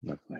Lovely.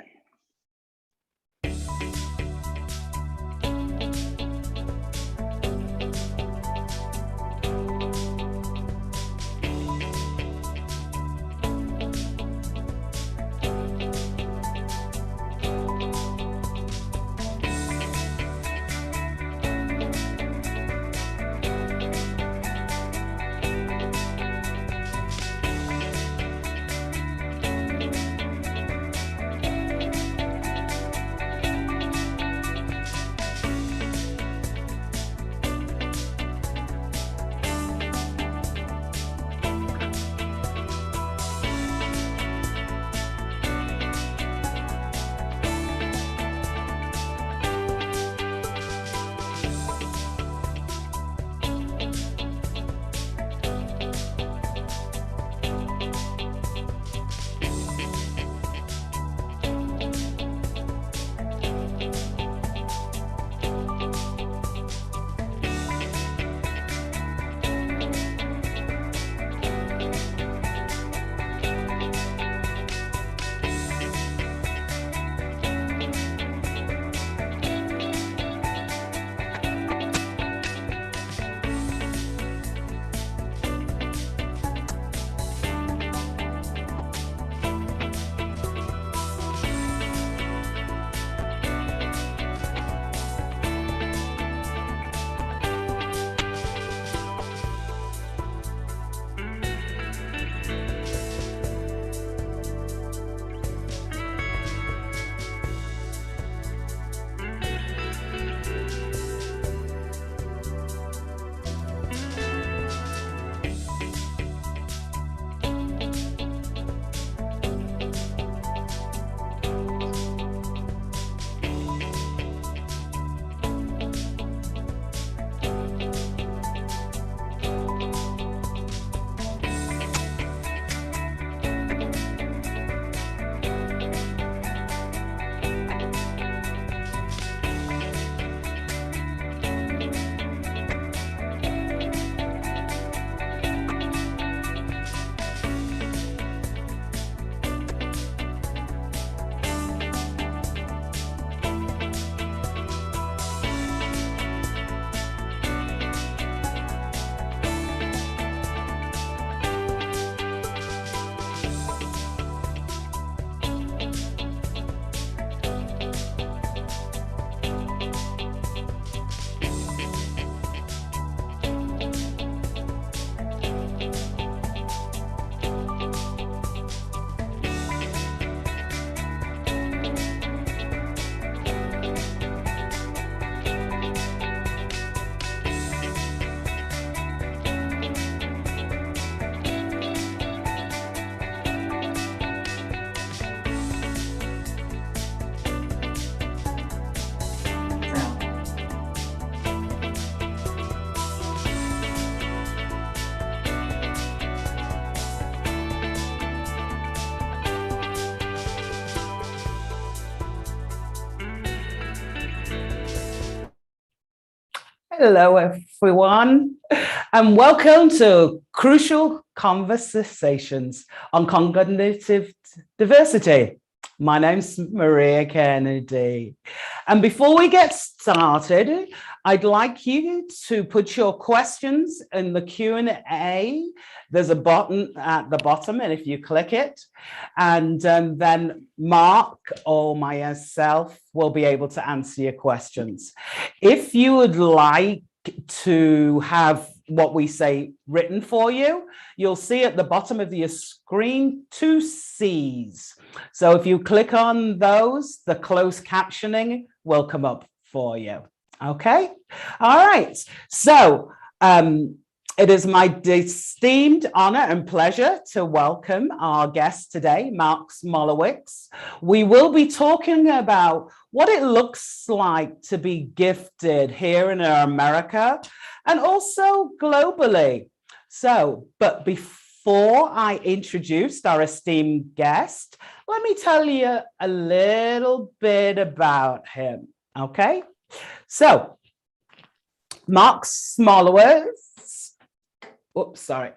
Hello, everyone, and welcome to Crucial Conversations on Cognitive Diversity. My name's Maria Kennedy. And before we get started, I'd like you to put your questions in the Q&A. There's a button at the bottom, and if you click it, and then Mark or myself will be able to answer your questions. If you would like to have what we say written for you, you'll see at the bottom of your screen 2 C's. So if you click on those, the closed captioning will come up for you. Okay. All right. So it is my esteemed honor and pleasure to welcome our guest today, Mark Smolowicz. We will be talking about what it looks like to be gifted here in America and also globally. So, but before I introduce our esteemed guest, let me tell you a little bit about him. Okay. So, Mark Smolowicz. Oops, sorry.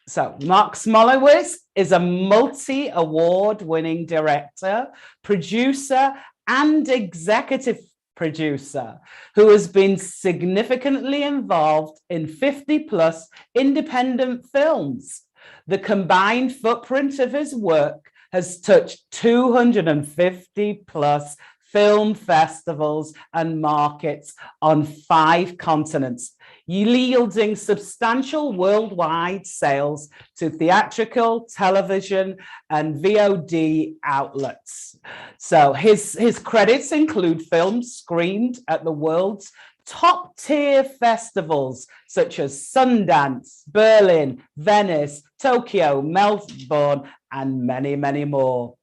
So Mark Smolowitz is a multi-award winning director, producer, and executive producer who has been significantly involved in 50 plus independent films. The combined footprint of his work has touched 250 plus film festivals and markets on 5 continents, yielding substantial worldwide sales to theatrical, television, and VOD outlets. So his credits include films screened at the world's top tier festivals such as Sundance, Berlin, Venice, Tokyo, Melbourne, and many, many more.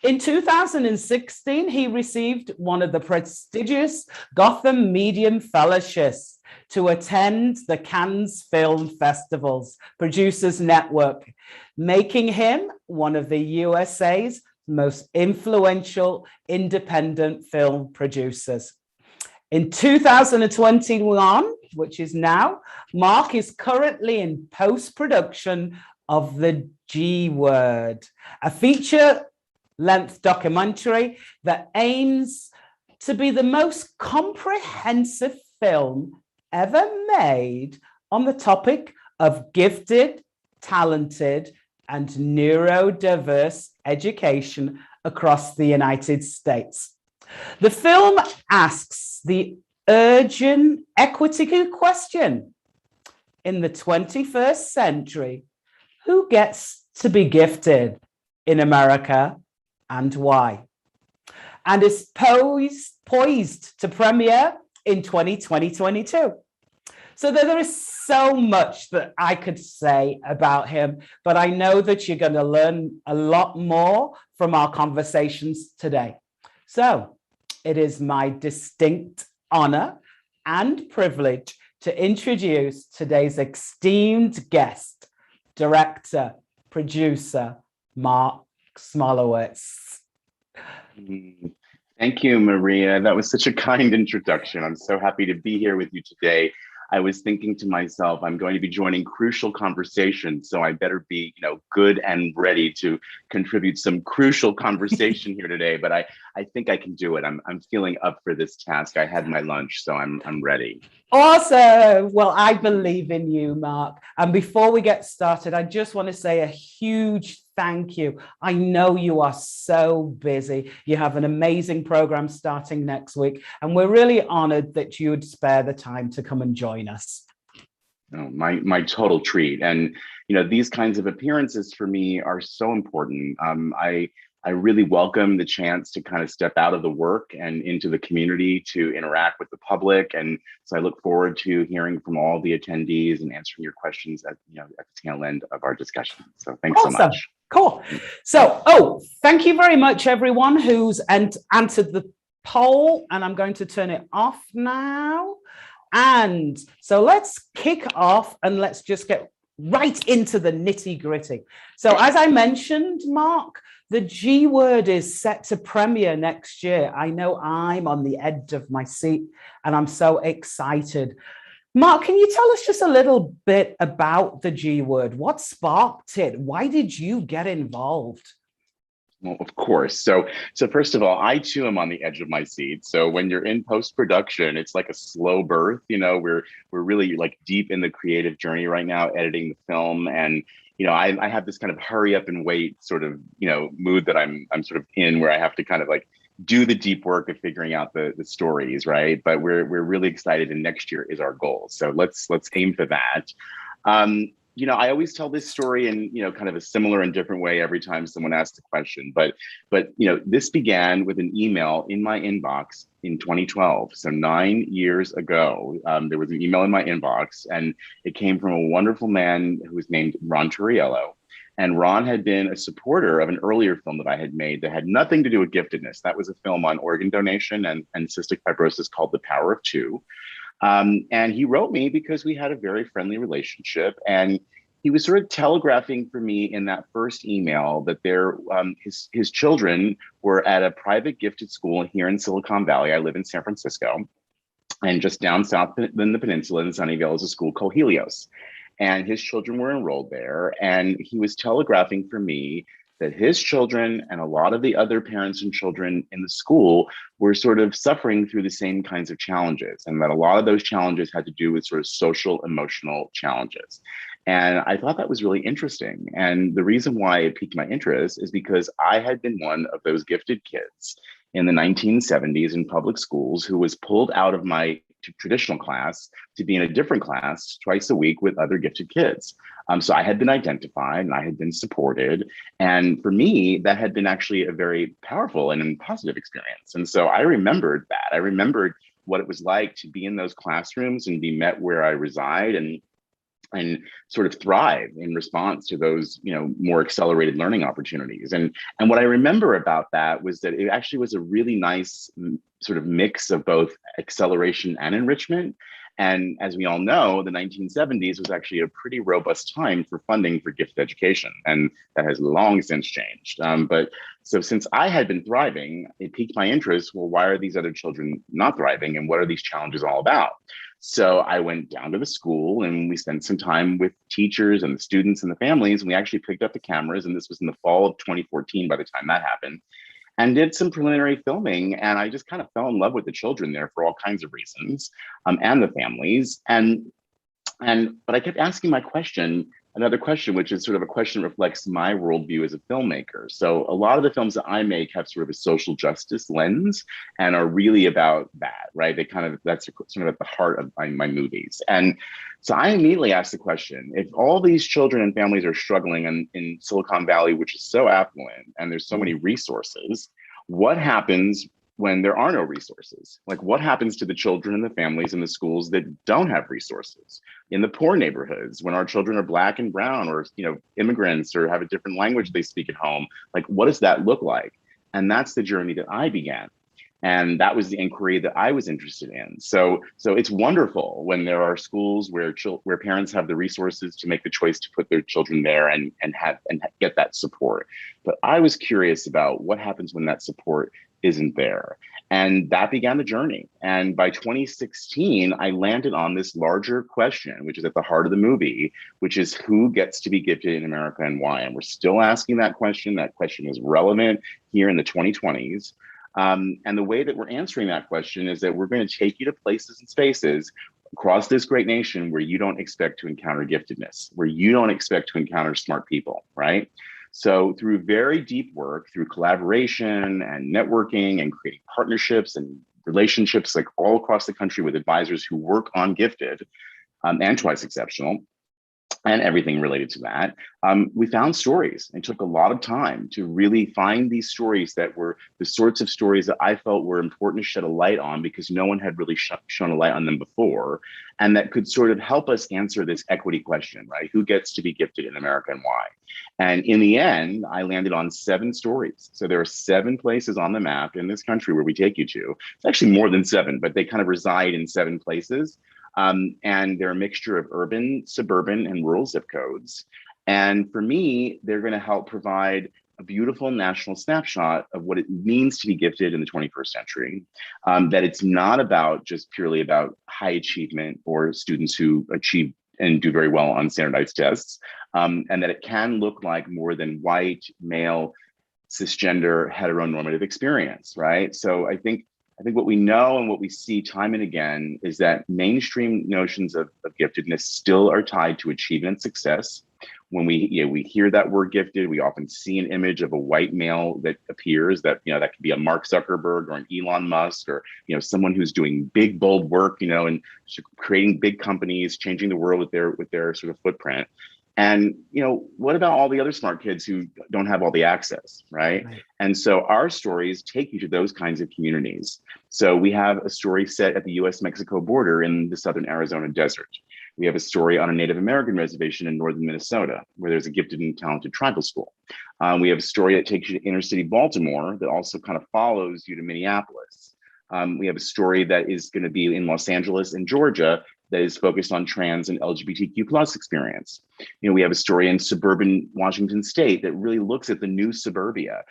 In 2016, he received one of the prestigious Gotham Medium Fellowships to attend the Cannes Film Festival's Producers Network, making him one of the USA's most influential independent film producers. In 2021, which is now, Mark is currently in post-production of The G Word, a feature-length documentary that aims to be the most comprehensive film ever made on the topic of gifted, talented, and neurodiverse education across the United States. The film asks the urgent equity question: in the 21st century, who gets to be gifted in America and why? And is poised to premiere in 2022. So there is so much that I could say about him, but I know that you're going to learn a lot more from our conversations today. So it is my distinct honor and privilege to introduce today's esteemed guest, director, producer, Mark Smolowitz. Thank you, Maria. That was such a kind introduction. I'm so happy to be here with you today. I was thinking to myself, I'm going to be joining crucial conversations, so I better be, good and ready to contribute some crucial conversation here today. But I think I can do it. I'm feeling up for this task. I had my lunch, so I'm ready. Awesome. Well, I believe in you, Mark. And before we get started, I just want to say a huge thank you. I know you are so busy. You have an amazing program starting next week, and we're really honored that you would spare the time to come and join us. Oh, my total treat. And, these kinds of appearances for me are so important. I really welcome the chance to kind of step out of the work and into the community to interact with the public. And so I look forward to hearing from all the attendees and answering your questions at the tail end of our discussion. So thanks so much. Cool. So, thank you very much, everyone who's answered the poll, and I'm going to turn it off now. And so let's kick off and let's just get right into the nitty gritty. So as I mentioned, Mark, the G Word is set to premiere next year. I know I'm on the edge of my seat and I'm so excited. Mark, can you tell us just a little bit about the G Word? What sparked it? Why did you get involved? Well, of course. So first of all, I too am on the edge of my seat. So when you're in post-production, it's like a slow birth. We're really like deep in the creative journey right now, editing the film. And I have this kind of hurry up and wait sort of mood that I'm sort of in, where I have to kind of like do the deep work of figuring out the stories, right? But we're really excited, and next year is our goal. So let's aim for that. I always tell this story in, kind of a similar and different way every time someone asks a question. But this began with an email in my inbox in 2012. So 9 years ago, there was an email in my inbox, and it came from a wonderful man who was named Ron Turiello. And Ron had been a supporter of an earlier film that I had made that had nothing to do with giftedness. That was a film on organ donation and cystic fibrosis called The Power of Two. And he wrote me because we had a very friendly relationship, and he was sort of telegraphing for me in that first email that his children were at a private gifted school here in Silicon Valley. I live in San Francisco, and just down south in the peninsula in Sunnyvale is a school called Helios. and his children were enrolled there. And he was telegraphing for me that his children and a lot of the other parents and children in the school were sort of suffering through the same kinds of challenges, and that a lot of those challenges had to do with sort of social, emotional challenges. And I thought that was really interesting. And the reason why it piqued my interest is because I had been one of those gifted kids in the 1970s in public schools who was pulled out of my traditional class to be in a different class twice a week with other gifted kids. So I had been identified and I had been supported. And for me, that had been actually a very powerful and positive experience. And so I remembered that. I remembered what it was like to be in those classrooms and be met where I reside, and sort of thrive in response to those, more accelerated learning opportunities. And what I remember about that was that it actually was a really nice sort of mix of both acceleration and enrichment. And as we all know, the 1970s was actually a pretty robust time for funding for gifted education, and that has long since changed. But so since I had been thriving, it piqued my interest. Well, why are these other children not thriving, and what are these challenges all about? So I went down to the school and we spent some time with teachers and the students and the families. And we actually picked up the cameras, and this was in the fall of 2014 by the time that happened, and did some preliminary filming. And I just kind of fell in love with the children there for all kinds of reasons, and the families. But I kept asking another question, which is sort of a question that reflects my worldview as a filmmaker. So a lot of the films that I make have sort of a social justice lens and are really about that, right? That's sort of at the heart of my movies. And so I immediately asked the question, if all these children and families are struggling in Silicon Valley, which is so affluent and there's so many resources, what happens when there are no resources? Like, what happens to the children and the families in the schools that don't have resources? In the poor neighborhoods, when our children are Black and brown, or immigrants, or have a different language they speak at home, like, what does that look like? And that's the journey that I began. And that was the inquiry that I was interested in. So it's wonderful when there are schools where parents have the resources to make the choice to put their children there and get that support. But I was curious about what happens when that support isn't there. And that began the journey. And by 2016, I landed on this larger question, which is at the heart of the movie, which is who gets to be gifted in America and why? And we're still asking that question. That question is relevant here in the 2020s. And the way that we're answering that question is that we're going to take you to places and spaces across this great nation where you don't expect to encounter giftedness, where you don't expect to encounter smart people, right? So through very deep work, through collaboration and networking and creating partnerships and relationships like all across the country with advisors who work on gifted and twice exceptional, and everything related to that, we found stories. It took a lot of time to really find these stories that were the sorts of stories that I felt were important to shed a light on, because no one had really shown a light on them before, and that could sort of help us answer this equity question, right? Who gets to be gifted in America and why? And in the end, I landed on 7 stories. So there are 7 places on the map in this country where we take you to. It's actually more than 7, but they kind of reside in 7 places. And they're a mixture of urban, suburban, and rural zip codes. And for me, they're going to help provide a beautiful national snapshot of what it means to be gifted in the 21st century. That it's not about just purely about high achievement or students who achieve and do very well on standardized tests, and that it can look like more than white, male, cisgender, heteronormative experience, right? So I think what we know and what we see time and again is that mainstream notions of giftedness still are tied to achievement and success. When we hear that word gifted, we often see an image of a white male that appears, that that could be a Mark Zuckerberg or an Elon Musk, or someone who's doing big bold work, and creating big companies, changing the world with their sort of footprint. And what about all the other smart kids who don't have all the access, right? And so our stories take you to those kinds of communities. So we have a story set at the US-Mexico border in the southern Arizona desert. We have a story on a Native American reservation in northern Minnesota, where there's a gifted and talented tribal school. We have a story that takes you to inner city Baltimore that also kind of follows you to Minneapolis. We have a story that is going to be in Los Angeles and Georgia that is focused on trans and LGBTQ plus experience. We have a story in suburban Washington State that really looks at the new suburbia.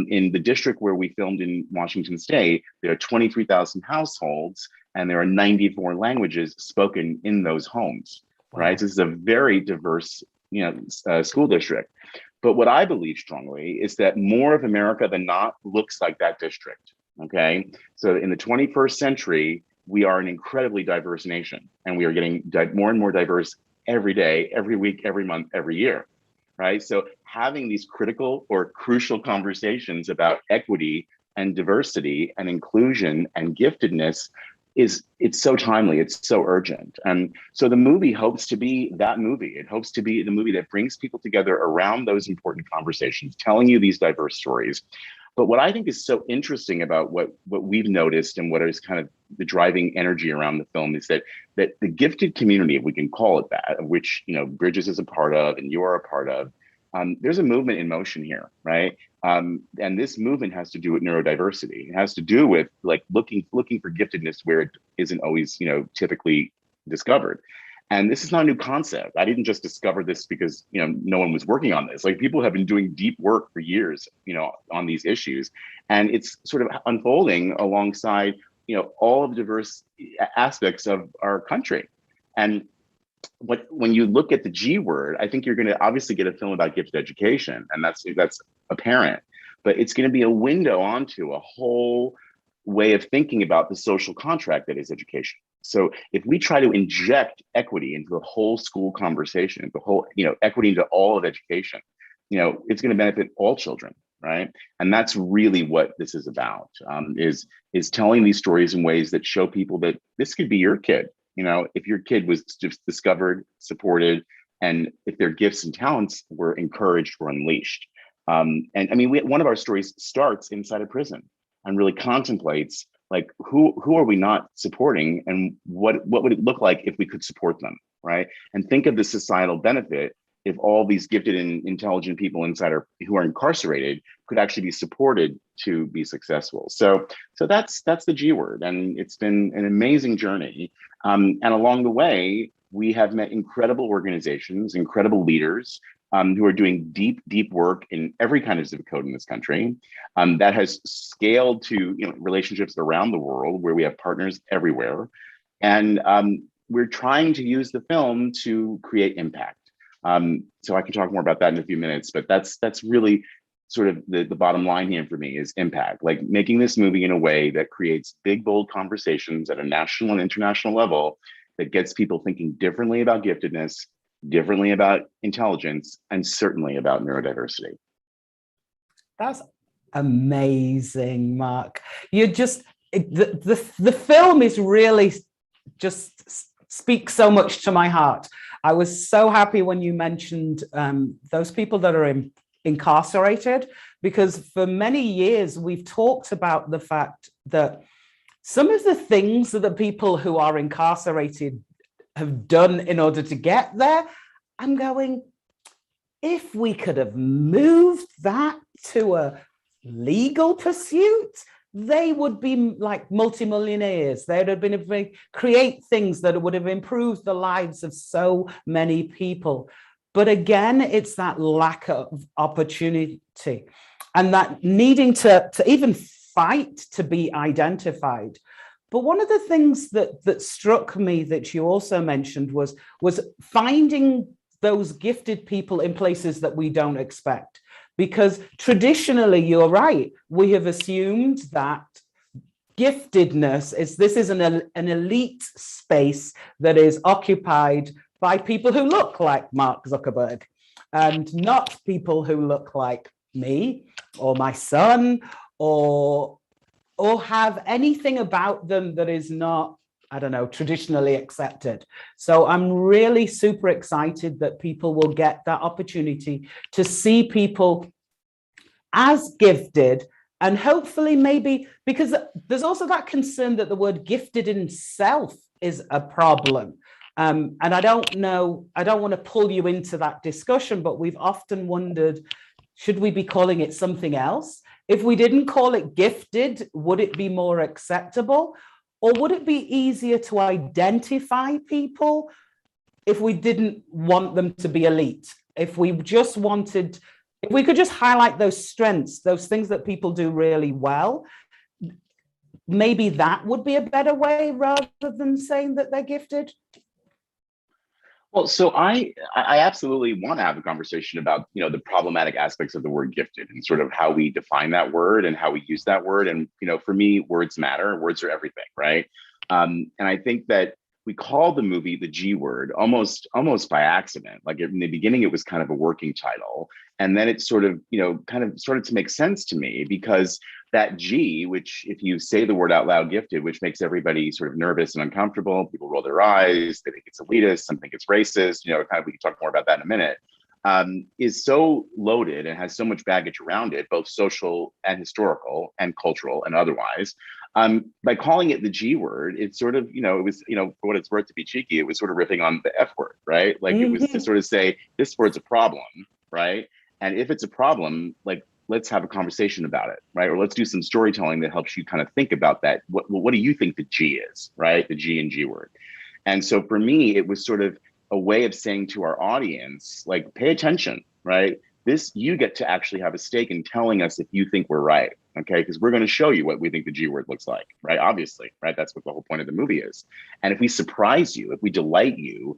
In the district where we filmed in Washington State, there are 23,000 households and there are 94 languages spoken in those homes. right? Wow. So this is a very diverse, school district. But what I believe strongly is that more of America than not looks like that district. Okay, so in the 21st century, we are an incredibly diverse nation, and we are getting more and more diverse every day, every week, every month, every year. Right. So having these critical or crucial conversations about equity and diversity and inclusion and giftedness it's so timely, it's so urgent. And so the movie hopes to be that movie. It hopes to be the movie that brings people together around those important conversations, telling you these diverse stories. But what I think is so interesting about what we've noticed and what is kind of the driving energy around the film is that the gifted community, if we can call it that, of which Bridges is a part of and you're a part of, there's a movement in motion here, right? And this movement has to do with neurodiversity. It has to do with like looking for giftedness where it isn't always typically discovered. And this is not a new concept. I didn't just discover this because no one was working on this. Like people have been doing deep work for years, on these issues, and it's sort of unfolding alongside all of the diverse aspects of our country. And when you look at the G word, I think you're going to obviously get a film about gifted education, and that's apparent. But it's going to be a window onto a whole way of thinking about the social contract that is education. So if we try to inject equity into the whole school conversation, the whole, equity into all of education, it's going to benefit all children, right? And that's really what this is about, is telling these stories in ways that show people that this could be your kid. If your kid was just discovered, supported, and if their gifts and talents were encouraged or unleashed. And I mean, one of our stories starts inside a prison and really contemplates like who are we not supporting, and what would it look like if we could support them, right? And think of the societal benefit if all these gifted and intelligent people inside who are incarcerated could actually be supported to be successful. So that's the G word, and it's been an amazing journey. And along the way, we have met incredible organizations, incredible leaders who are doing deep work in every kind of zip code in this country. That has scaled to relationships around the world where we have partners everywhere. And we're trying to use the film to create impact. So I can talk more about that in a few minutes, but that's really sort of the bottom line here for me is impact, like making this movie in a way that creates big, bold conversations at a national and international level that gets people thinking differently about giftedness, differently about intelligence, and certainly about neurodiversity. That's amazing, Mark. You just, the film is really just speaks so much to my heart. I was so happy when you mentioned those people that are incarcerated, because for many years we've talked about the fact that some of the things that the people who are incarcerated have done in order to get there, I'm going, if we could have moved that to a legal pursuit, they would be like multimillionaires. They would have been create things that would have improved the lives of so many people. But again, it's that lack of opportunity and that needing to even fight to be identified. But one of the things that struck me that you also mentioned was finding those gifted people in places that we don't expect. Because traditionally, you're right, we have assumed that giftedness is an elite space that is occupied by people who look like Mark Zuckerberg and not people who look like me or my son or have anything about them that is not, I don't know, traditionally accepted. So I'm really super excited that people will get that opportunity to see people as gifted, and hopefully maybe, because there's also that concern that the word gifted in itself is a problem. And I don't want to pull you into that discussion, but we've often wondered, should we be calling it something else? If we didn't call it gifted, would it be more acceptable? Or would it be easier to identify people if we didn't want them to be elite? If we could just highlight those strengths, those things that people do really well, maybe that would be a better way rather than saying that they're gifted. Well, so I absolutely want to have a conversation about, the problematic aspects of the word gifted and sort of how we define that word and how we use that word. And, for me, words matter. Words are everything, right? And I think that we call the movie the G word almost by accident. Like in the beginning, it was kind of a working title. And then it sort of, kind of started to make sense to me because that G, which if you say the word out loud, gifted, which makes everybody sort of nervous and uncomfortable, people roll their eyes, they think it's elitist, some think it's racist, kind of, we can talk more about that in a minute, is so loaded and has so much baggage around it, both social and historical and cultural and otherwise. By calling it the G word, it's sort of, it was, for what it's worth, to be cheeky, it was sort of riffing on the F word, right? Like it was to Mhm. sort of say, this word's a problem, right? And if it's a problem, like, let's have a conversation about it, right? Or let's do some storytelling that helps you kind of think about that. What do you think the G is, right? The G and G word. And so for me, it was sort of a way of saying to our audience, like, pay attention, right? This, you get to actually have a stake in telling us if you think we're right, okay? Because we're going to show you what we think the G word looks like, right? Obviously, right? That's what the whole point of the movie is. And if we surprise you, if we delight you,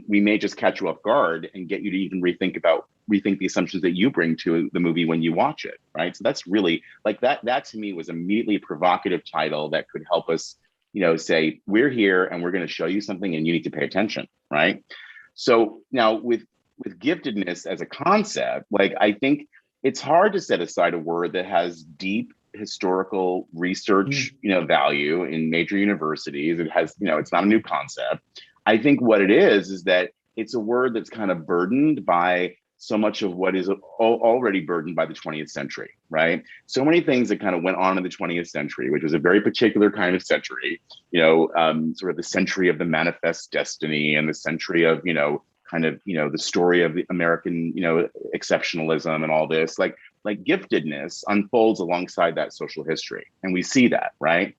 we may just catch you off guard and get you to even rethink the assumptions that you bring to the movie when you watch it, right? So that's really like that. That to me was immediately a provocative title that could help us, say, we're here and we're going to show you something and you need to pay attention, right? So now with giftedness as a concept, like, I think it's hard to set aside a word that has deep historical research, value in major universities. It has, it's not a new concept. I think what it is that it's a word that's kind of burdened by so much of what is already burdened by the 20th century, right? So many things that kind of went on in the 20th century, which was a very particular kind of century, sort of the century of the manifest destiny and the century of, kind of, the story of the American, exceptionalism and all this, like giftedness unfolds alongside that social history. And we see that, right?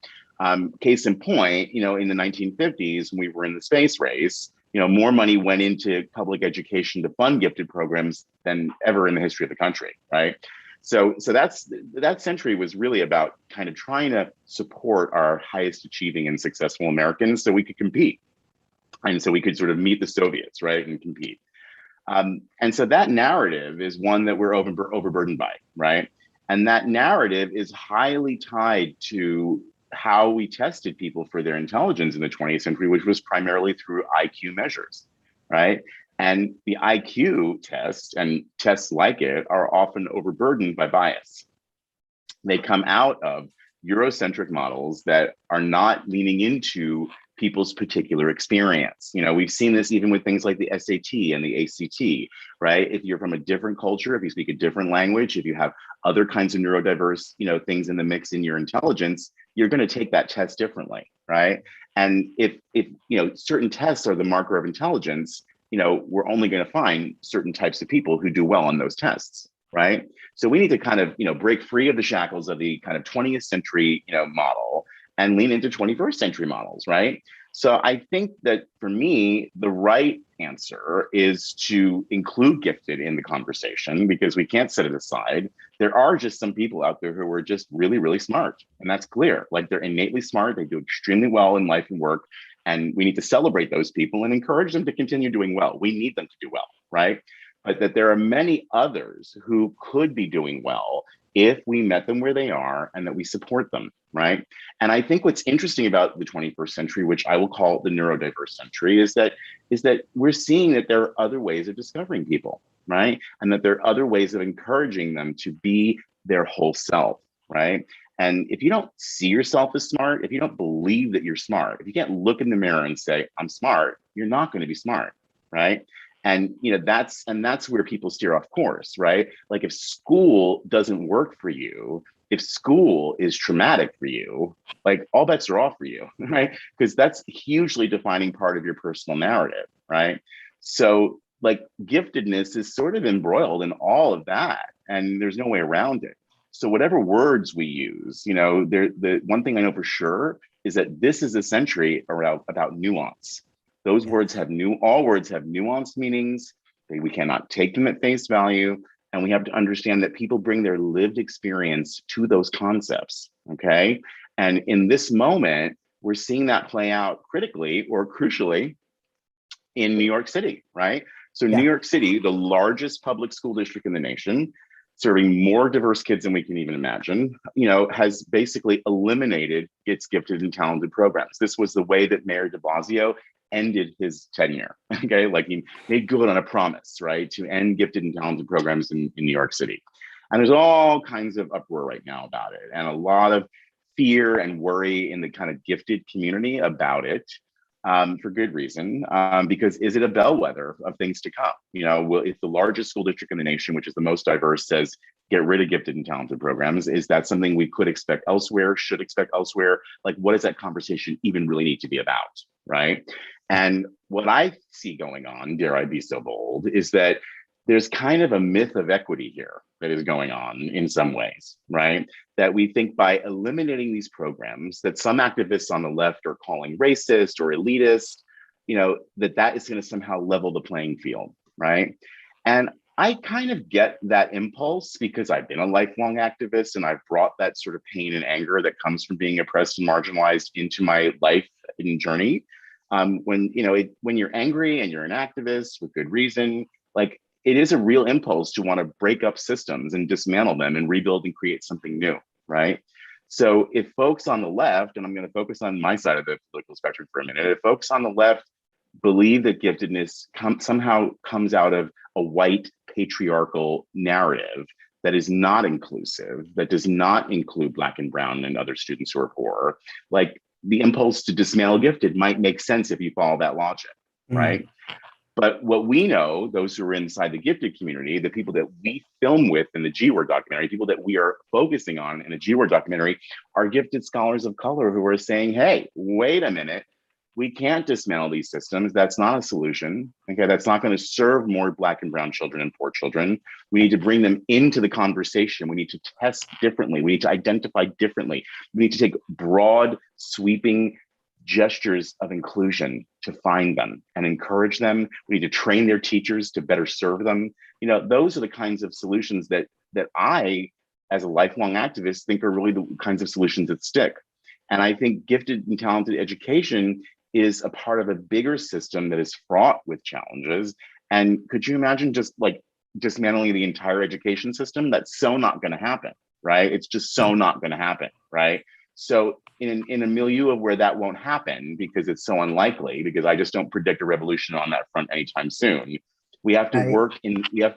Case in point, in the 1950s, when we were in the space race, more money went into public education to fund gifted programs than ever in the history of the country, right? So that century was really about kind of trying to support our highest achieving and successful Americans so we could compete. And so we could sort of meet the Soviets, right, and compete. And so that narrative is one that we're overburdened by, right? And that narrative is highly tied to how we tested people for their intelligence in the 20th century, which was primarily through IQ measures, right? And the IQ test and tests like it are often overburdened by bias. They come out of Eurocentric models that are not leaning into people's particular experience. We've seen this even with things like the SAT and the ACT, right? If you're from a different culture, if you speak a different language, if you have other kinds of neurodiverse, things in the mix in your intelligence, you're going to take that test differently, right? And if certain tests are the marker of intelligence, we're only going to find certain types of people who do well on those tests, right? So we need to kind of, break free of the shackles of the kind of 20th century, model and lean into 21st century models, right? So I think that for me, the right answer is to include gifted in the conversation because we can't set it aside. There are just some people out there who are just really, really smart. And that's clear. Like, they're innately smart. They do extremely well in life and work. And we need to celebrate those people and encourage them to continue doing well. We need them to do well, right? But that there are many others who could be doing well if we met them where they are and that we support them, right? And I think what's interesting about the 21st century, which I will call the neurodiverse century, is that we're seeing that there are other ways of discovering people, right? And that there are other ways of encouraging them to be their whole self, right? And if you don't see yourself as smart, if you don't believe that you're smart, if you can't look in the mirror and say, I'm smart, you're not going to be smart, right? And that's where people steer off course, right? Like, if school doesn't work for you, if school is traumatic for you, like, all bets are off for you, right? Because that's a hugely defining part of your personal narrative, right? So, like, giftedness is sort of embroiled in all of that, and there's no way around it. So whatever words we use, the one thing I know for sure is that this is a century about nuance. Those words Yes. have all words have nuanced meanings. We cannot take them at face value. And we have to understand that people bring their lived experience to those concepts. Okay. And in this moment, we're seeing that play out critically or crucially in New York City, right? So New Yeah. York City, the largest public school district in the nation, serving more diverse kids than we can even imagine, has basically eliminated its gifted and talented programs. This was the way that Mayor de Blasio ended his tenure. Okay, like he made good on a promise, right, to end gifted and talented programs in New York City. And there's all kinds of uproar right now about it, and a lot of fear and worry in the kind of gifted community about it, for good reason, because is it a bellwether of things to come? If the largest school district in the nation, which is the most diverse, says get rid of gifted and talented programs, is that something we could expect elsewhere, should expect elsewhere? Like, what does that conversation even really need to be about, right? And what I see going on, dare I be so bold, is that there's kind of a myth of equity here that is going on in some ways, right? That we think by eliminating these programs that some activists on the left are calling racist or elitist, that is going to somehow level the playing field, right? And I kind of get that impulse because I've been a lifelong activist and I've brought that sort of pain and anger that comes from being oppressed and marginalized into my life and journey. When you're angry and you're an activist with good reason, like, it is a real impulse to want to break up systems and dismantle them and rebuild and create something new, right? So if folks on the left, and I'm going to focus on my side of the political spectrum for a minute, if folks on the left believe that giftedness somehow comes out of a white patriarchal narrative that is not inclusive, that does not include Black and Brown and other students who are poor, like, the impulse to dismantle gifted might make sense if you follow that logic, right? But what we know, those who are inside the gifted community, the people that we film with in the G-Word documentary, people that we are focusing on in the G-Word documentary, are gifted scholars of color who are saying, hey, wait a minute, we can't dismantle these systems. That's not a solution. Okay, that's not going to serve more Black and Brown children and poor children. We need to bring them into the conversation. We need to test differently. We need to identify differently. We need to take broad, sweeping gestures of inclusion to find them and encourage them. We need to train their teachers to better serve them. Those are the kinds of solutions that I, as a lifelong activist, think are really the kinds of solutions that stick. And I think gifted and talented education is a part of a bigger system that is fraught with challenges. And could you imagine just like dismantling the entire education system? That's so not going to happen, right? It's just so not going to happen, right? So in a milieu of where that won't happen, because it's so unlikely, because I just don't predict a revolution on that front anytime soon, we have to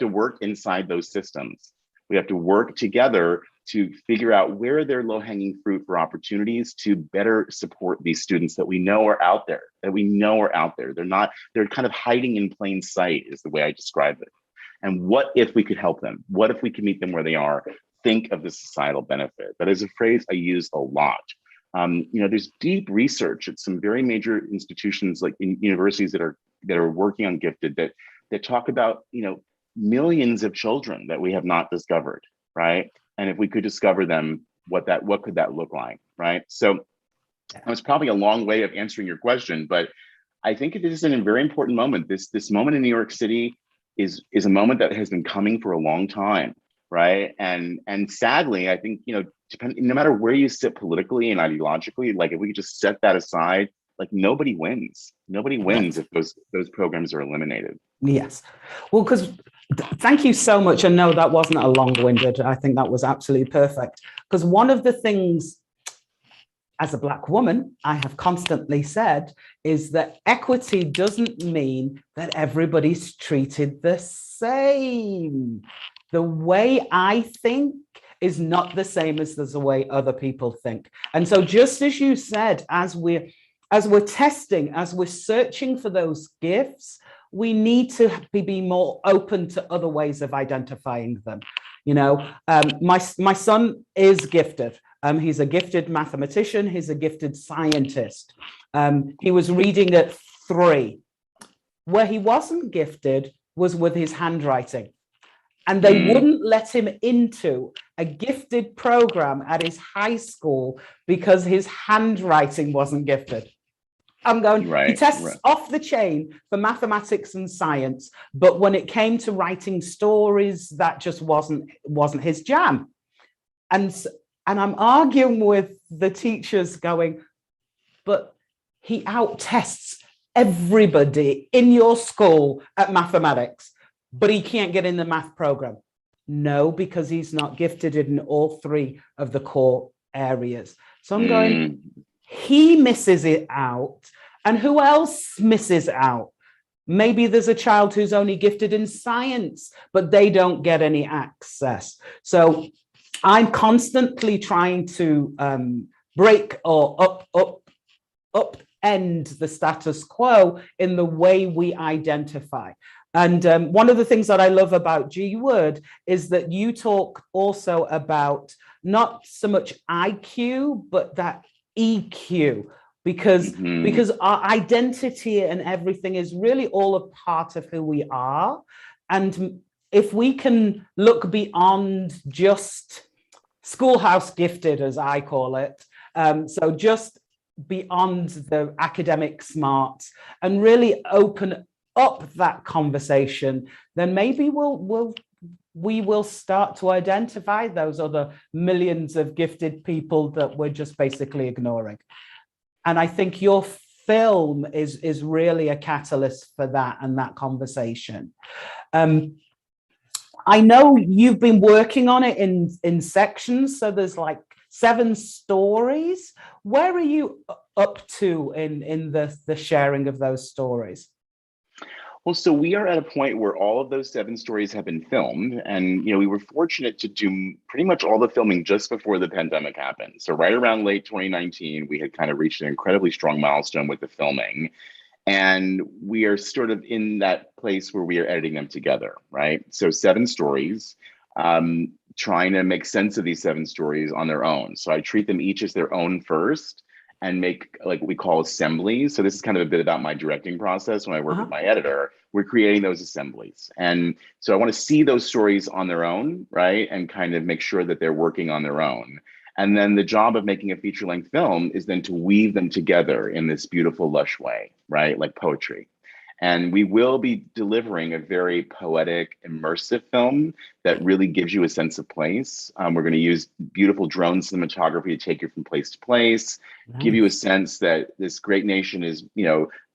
work inside those systems. We have to work together to figure out where there are low-hanging fruit for opportunities to better support these students that we know are out there, They're kind of hiding in plain sight, is the way I describe it. And what if we could help them? What if we could meet them where they are? Think of the societal benefit. That is a phrase I use a lot. There's deep research at some very major institutions, like in universities that are working on gifted, that talk about millions of children that we have not discovered, right? And if we could discover them, what could that look like, right? So that was probably a long way of answering your question, but I think it is a very important moment. This moment in New York City is a moment that has been coming for a long time, right? And sadly, I think no matter where you sit politically and ideologically, like, if we could just set that aside, like, nobody wins. Nobody wins if those programs are eliminated. Yes. Well, because thank you so much. And no, that wasn't a long-winded. I think that was absolutely perfect. Because one of the things, as a Black woman, I have constantly said is that equity doesn't mean that everybody's treated the same. The way I think is not the same as the way other people think. And so just as you said, as we're testing, as we're searching for those gifts, we need to be more open to other ways of identifying them. My son is gifted. He's a gifted mathematician. He's a gifted scientist. He was reading at 3. Where he wasn't gifted was with his handwriting. And they wouldn't let him into a gifted program at his high school because his handwriting wasn't gifted. I'm going, he tests off the chain for mathematics and science, but when it came to writing stories, that just wasn't his jam. And I'm arguing with the teachers going, but he out-tests everybody in your school at mathematics, but he can't get in the math program. No, because he's not gifted in all three of the core areas. So I'm going, he misses it out. And who else misses out? Maybe there's a child who's only gifted in science, but they don't get any access. So I'm constantly trying to break or upend the status quo in the way we identify. And one of the things that I love about G Word is that you talk also about not so much IQ, but that EQ, because our identity and everything is really all a part of who we are. And if we can look beyond just schoolhouse gifted, as I call it, so just beyond the academic smarts and really open up that conversation, then maybe we will start to identify those other millions of gifted people that we're just basically ignoring. And I think your film is really a catalyst for that and that conversation. I know you've been working on it in sections, so there's like 7 stories. Where are you up to in the sharing of those stories? Well, so we are at a point where all of those 7 stories have been filmed, and we were fortunate to do pretty much all the filming just before the pandemic happened. So right around late 2019, we had kind of reached an incredibly strong milestone with the filming, and we are sort of in that place where we are editing them together, right? So 7 stories, trying to make sense of these 7 stories on their own. So I treat them each as their own first, and make like what we call assemblies. So this is kind of a bit about my directing process. When I work with my editor, we're creating those assemblies. And so I want to see those stories on their own, right? And kind of make sure that they're working on their own. And then the job of making a feature-length film is then to weave them together in this beautiful, lush way, right? Like poetry. And we will be delivering a very poetic, immersive film that really gives you a sense of place. We're going to use beautiful drone cinematography to take you from place to place, give you a sense that this great nation is,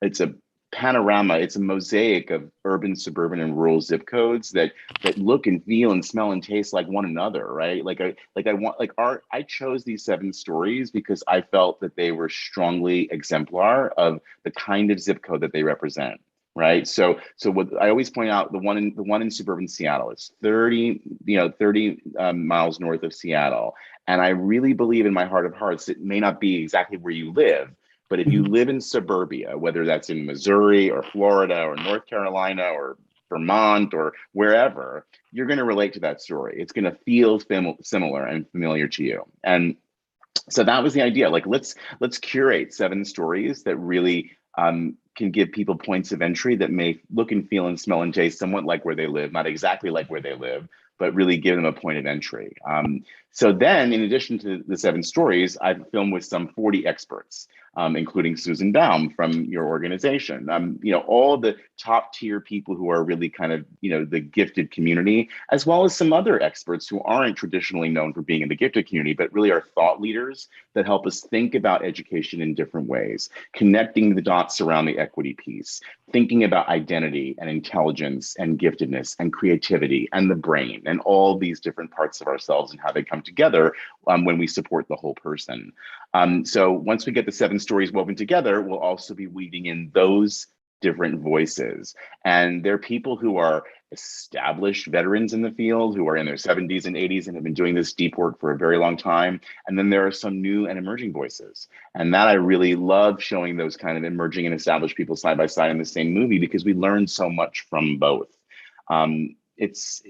it's a panorama, it's a mosaic of urban, suburban, and rural zip codes that look and feel and smell and taste like one another, right? I chose these 7 stories because I felt that they were strongly exemplar of the kind of zip code that they represent. Right. So what I always point out, the one in suburban Seattle, it's 30 miles north of Seattle. And I really believe in my heart of hearts, it may not be exactly where you live, but if you live in suburbia, whether that's in Missouri or Florida or North Carolina or Vermont or wherever, you're going to relate to that story. It's going to feel similar and familiar to you. And so that was the idea. Like, let's curate 7 stories that really can give people points of entry that may look and feel and smell and taste somewhat like where they live, not exactly like where they live, but really give them a point of entry. So then, in addition to the 7 stories, I've filmed with some 40 experts, including Susan Baum from your organization. All the top tier people who are really kind of, the gifted community, as well as some other experts who aren't traditionally known for being in the gifted community, but really are thought leaders that help us think about education in different ways, connecting the dots around the equity piece, thinking about identity and intelligence and giftedness and creativity and the brain and all these different parts of ourselves and how they come together when we support the whole person. So once we get the 7 stories woven together, we'll also be weaving in those different voices. And they're people who are established veterans in the field, who are in their 70s and 80s and have been doing this deep work for a very long time. And then there are some new and emerging voices. And that I really love, showing those kind of emerging and established people side by side in the same movie, because we learn so much from both. This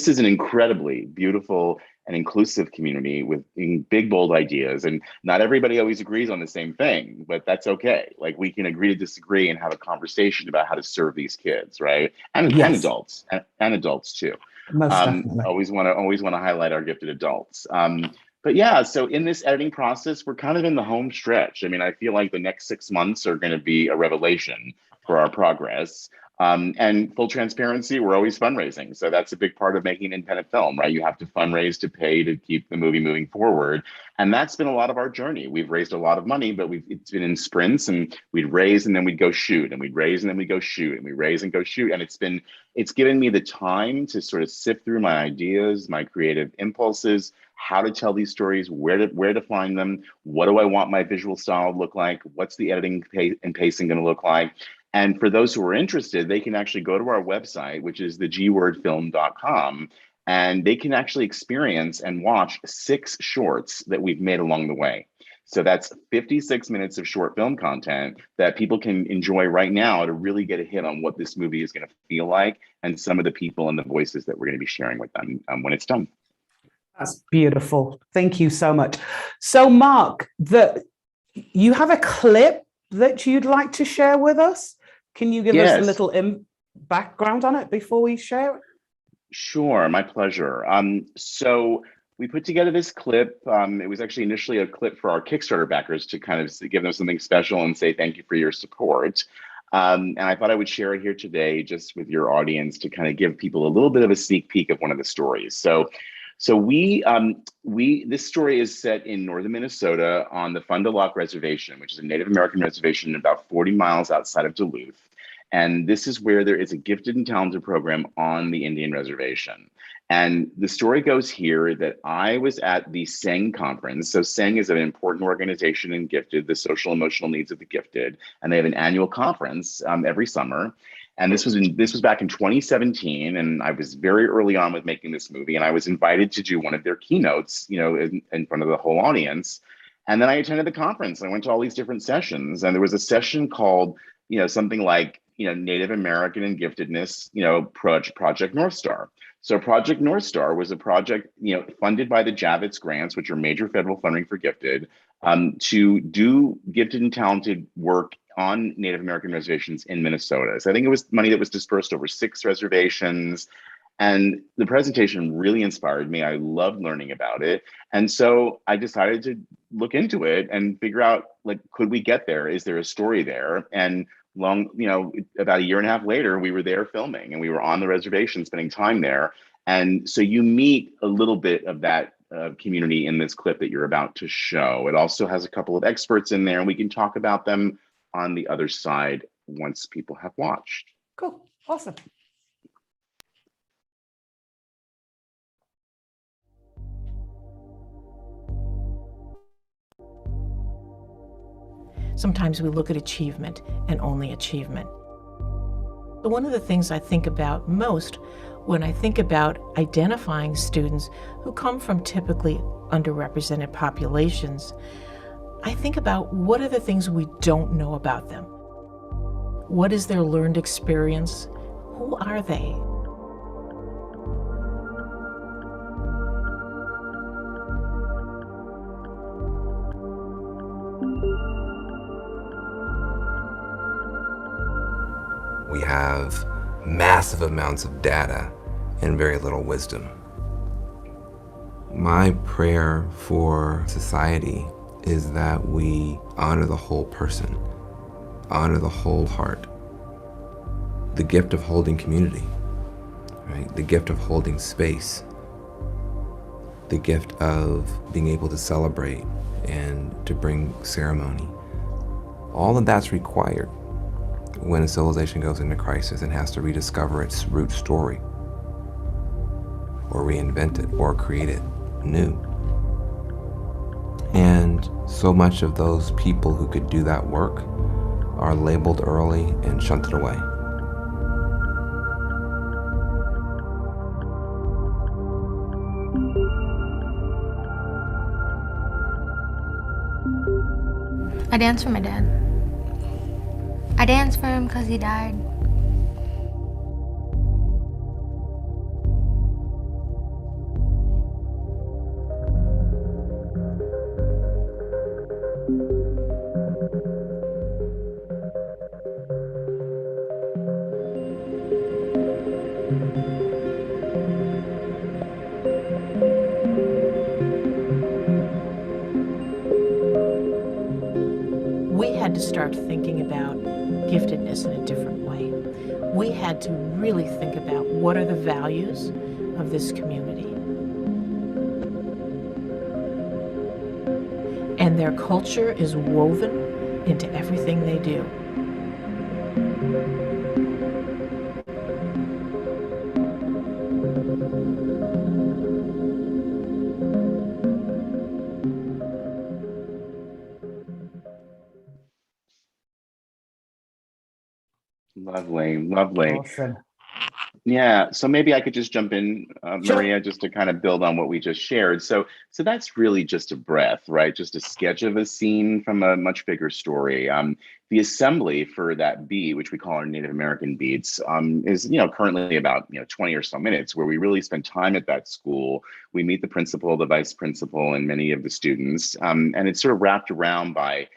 is an incredibly beautiful and inclusive community with big, bold ideas. And not everybody always agrees on the same thing, but that's okay. Like, we can agree to disagree and have a conversation about how to serve these kids, right? And adults, and adults too. Most definitely. Always want to highlight our gifted adults. But yeah, so in this editing process, we're kind of in the home stretch. I mean, I feel like the next 6 months are going to be a revelation for our progress. And full transparency, we're always fundraising. So that's a big part of making an independent film, right? You have to fundraise to pay to keep the movie moving forward. And that's been a lot of our journey. We've raised a lot of money, but it's been in sprints, and we'd raise and then we'd go shoot, and we'd raise and then we'd go shoot, and we raise and go shoot. And it's given me the time to sort of sift through my ideas, my creative impulses, how to tell these stories, where to find them, what do I want my visual style to look like, what's the editing and pacing going to look like. And for those who are interested, they can actually go to our website, which is thegwordfilm.com, and they can actually experience and watch 6 shorts that we've made along the way. So that's 56 minutes of short film content that people can enjoy right now to really get a hit on what this movie is going to feel like, and some of the people and the voices that we're going to be sharing with them when it's done. That's beautiful. Thank you so much. So Mark, you have a clip that you'd like to share with us? Can you give us a little background on it before we share it? Sure, my pleasure. So we put together this clip. It was actually initially a clip for our Kickstarter backers to kind of give them something special and say thank you for your support. And I thought I would share it here today just with your audience to kind of give people a little bit of a sneak peek of one of the stories. So this story is set in northern Minnesota on the Fund du Lac Reservation, which is a Native American reservation about 40 miles outside of Duluth. And this is where there is a gifted and talented program on the Indian reservation. And the story goes here that I was at the SENG conference. So SENG is an important organization in Gifted, the social emotional needs of the gifted. And they have an annual conference every summer. And this was back in 2017, and I was very early on with making this movie, and I was invited to do one of their keynotes, in front of the whole audience. And then I attended the conference. I went to all these different sessions, and there was a session called, something like, Native American and Giftedness, Project North Star. So Project North Star was a project, funded by the Javits grants, which are major federal funding for Gifted, to do gifted and talented work on Native American reservations in Minnesota. So I think it was money that was dispersed over 6 reservations. And the presentation really inspired me. I loved learning about it. And so I decided to look into it and figure out, could we get there? Is there a story there? And about a year and a half later, we were there filming, and we were on the reservation spending time there. And so you meet a little bit of that community in this clip that you're about to show. It also has a couple of experts in there, and we can talk about them on the other side once people have watched. Cool. Awesome. Sometimes we look at achievement and only achievement. But one of the things I think about most when I think about identifying students who come from typically underrepresented populations, I think about what are the things we don't know about them? What is their learned experience? Who are they? We have massive amounts of data and very little wisdom. My prayer for society is that we honor the whole person, honor the whole heart, the gift of holding community, right? The gift of holding space, the gift of being able to celebrate and to bring ceremony. All of that's required when a civilization goes into crisis and has to rediscover its root story, or reinvent it, or create it new. And so much of those people who could do that work are labeled early and shunted away. I danced for my dad. I danced for him because he died. We had to start thinking about giftedness in a different way. we had to really think about what are the values of this community. And their culture is woven into everything they do. Lovely, lovely. Awesome. Yeah, so maybe I could just jump in, Sure. Maria, just to kind of build on what we just shared. So that's really just a breath, right? Just a sketch of a scene from a much bigger story. The assembly for that beat, which we call our Native American beats, is currently about 20 or so minutes, where we really spend time at that school. We meet the principal, the vice principal, and many of the students, and it's sort of wrapped around by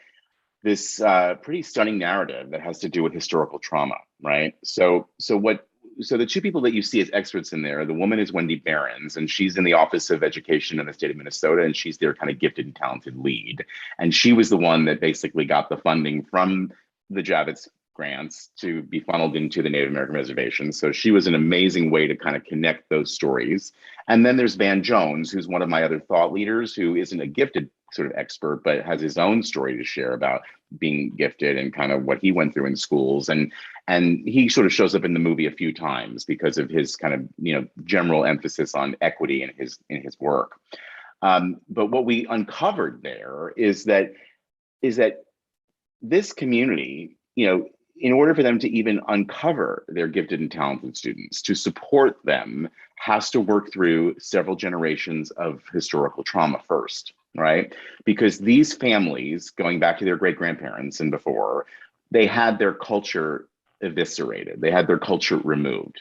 this pretty stunning narrative that has to do with historical trauma, right? So the two people that you see as experts in there, the woman is Wendy Behrens, and she's in the Office of Education in the state of Minnesota, and she's their kind of gifted and talented lead. And she was the one that basically got the funding from the Javits grants to be funneled into the Native American reservations. So she was an amazing way to kind of connect those stories. And then there's Van Jones, who's one of my other thought leaders, who isn't a gifted sort of expert, but has his own story to share about being gifted and kind of what he went through in schools. And he sort of shows up in the movie a few times because of his kind of general emphasis on equity in his work. But what we uncovered there is that this community, in order for them to even uncover their gifted and talented students, to support them, has to work through several generations of historical trauma first, right? Because these families, going back to their great grandparents and before, they had their culture eviscerated. They had their culture removed.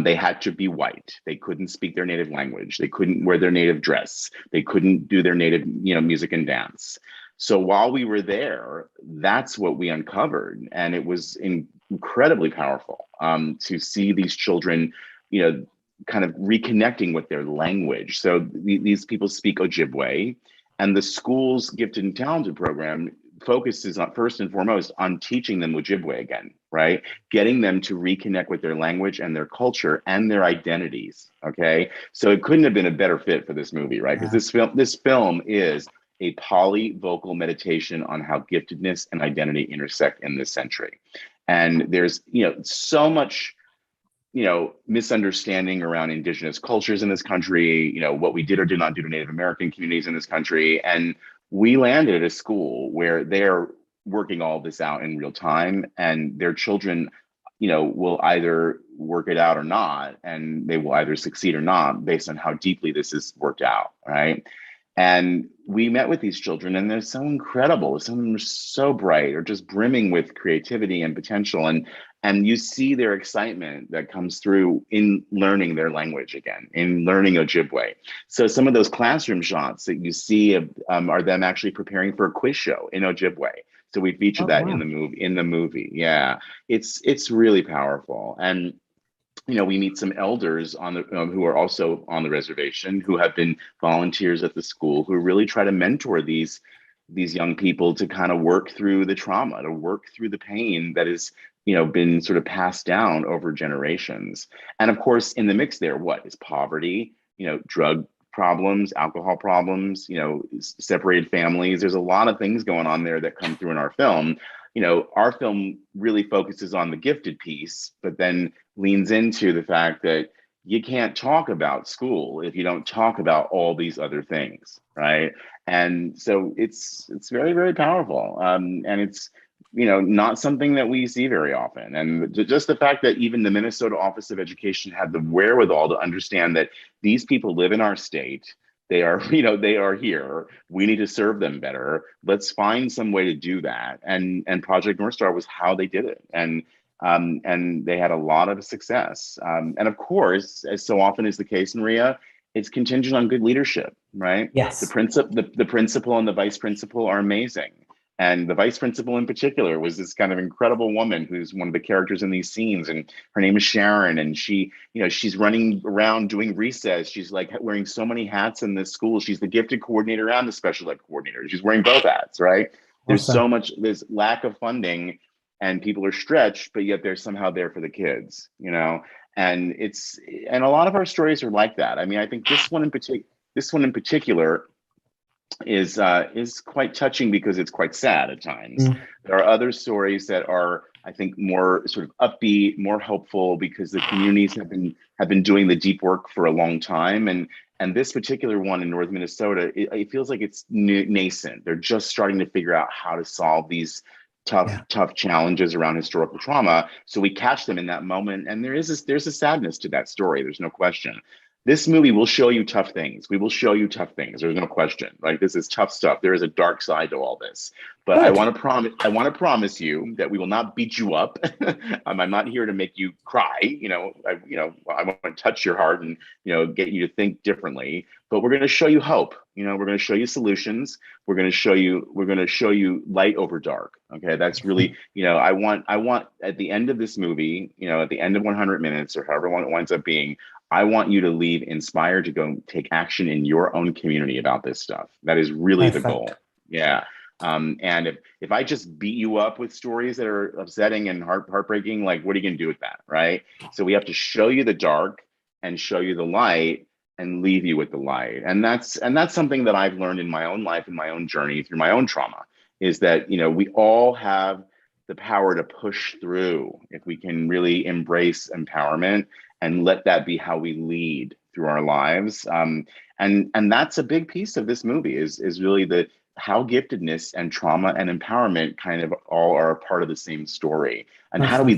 They had to be white. They couldn't speak their native language. They couldn't wear their native dress. They couldn't do their native, music and dance. So while we were there, that's what we uncovered. And it was incredibly powerful to see these children, kind of reconnecting with their language. So these people speak Ojibwe, and the school's Gifted and Talented program focuses on, first and foremost, on teaching them Ojibwe again, right? Getting them to reconnect with their language and their culture and their identities, okay? So it couldn't have been a better fit for this movie, right? Because this film is a polyvocal meditation on how giftedness and identity intersect in this century. And there's, so much, misunderstanding around indigenous cultures in this country, what we did or did not do to Native American communities in this country. And we landed at a school where they're working all this out in real time, and their children, will either work it out or not, and they will either succeed or not based on how deeply this is worked out, right? And we met with these children, and they're so incredible. Some of them are so bright, or just brimming with creativity and potential. And you see their excitement that comes through in learning their language again, in learning Ojibwe. So some of those classroom shots that you see are them actually preparing for a quiz show in Ojibwe. So we feature that in the movie. Yeah, it's really powerful. And we meet some elders on the who are also on the reservation, who have been volunteers at the school, who really try to mentor these young people to kind of work through the trauma, to work through the pain that has been sort of passed down over generations. And of course, in the mix there, what is poverty, drug problems, alcohol problems, separated families. There's a lot of things going on there that come through in our film. Our film really focuses on the gifted piece, but then leans into the fact that you can't talk about school if you don't talk about all these other things, right? And so it's very, very powerful, and it's not something that we see very often. And just the fact that even the Minnesota Office of Education had the wherewithal to understand that these people live in our state. They are, they are here. We need to serve them better. Let's find some way to do that. And Project North Star was how they did it. And they had a lot of success. And of course, as so often is the case, Maria, it's contingent on good leadership, right? Yes. The principal and the vice principal are amazing. And the vice principal in particular was this kind of incredible woman who's one of the characters in these scenes. And her name is Sharon. And she, she's running around doing recess. She's like wearing so many hats in this school. She's the gifted coordinator and the special ed coordinator. She's wearing both hats, right? There's so much, there's lack of funding. and people are stretched, but yet they're somehow there for the kids, and and a lot of our stories are like that. I mean, I think this one in particular is quite touching because it's quite sad at times. Mm. There are other stories that are, I think, more sort of upbeat, more hopeful, because the communities have been doing the deep work for a long time. And this particular one in North Minnesota, it feels like it's nascent. They're just starting to figure out how to solve these tough challenges around historical trauma. So we catch them in that moment, and there's a sadness to that story. There's no question. This movie will show you tough things. We will show you tough things. There's no question. Like, this is tough stuff. There is a dark side to all this. But Good. I want to promise you that we will not beat you up. I'm not here to make you cry. I want to touch your heart and get you to think differently. But we're going to show you hope. We're going to show you solutions. We're going to show you light over dark. Okay, that's really I want at the end of this movie, at the end of 100 minutes or however long it winds up being, I want you to leave inspired to go take action in your own community about this stuff. That is really the goal. Yeah. And if I just beat you up with stories that are upsetting and heartbreaking, like, what are you going to do with that? Right. So we have to show you the dark and show you the light and leave you with the light. And that's something that I've learned in my own life, in my own journey through my own trauma, is that, we all have the power to push through if we can really embrace empowerment and let that be how we lead through our lives. And that's a big piece of this movie is really how giftedness and trauma and empowerment kind of all are a part of the same story. And how do we